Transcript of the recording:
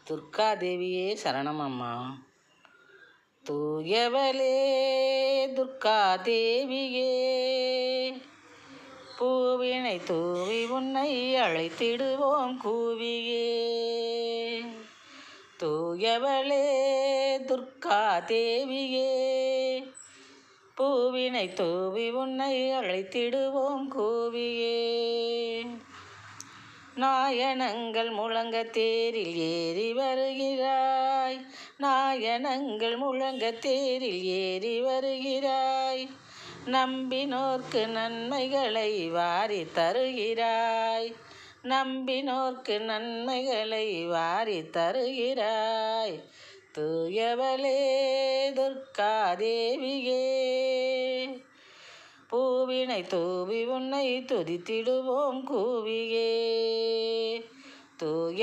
துர்காதேவியே சரணமம்மா. தூயவளே துர்காதேவியே, பூவினை தூவி உன்னை அழைத்திடுவோம் கூவியே. தூயவளே துர்காதேவியே, பூவினை தூவி உன்னை அழைத்திடுவோம் கூவியே. நாயனங்கள் முழங்க தேரில் ஏறி வருகிறாய், நாயனங்கள் முழங்க தேரில் ஏறி வருகிறாய். நம்பினோர்க்கு நன்மைகளை வாரி தருகிறாய், நம்பினோர்க்கு நன்மைகளை வாரி தருகிறாய். தூயவளே துர்காதேவியே, பூவினை தூவி உன்னை துதித்திடுவோம் கூவியே. தூய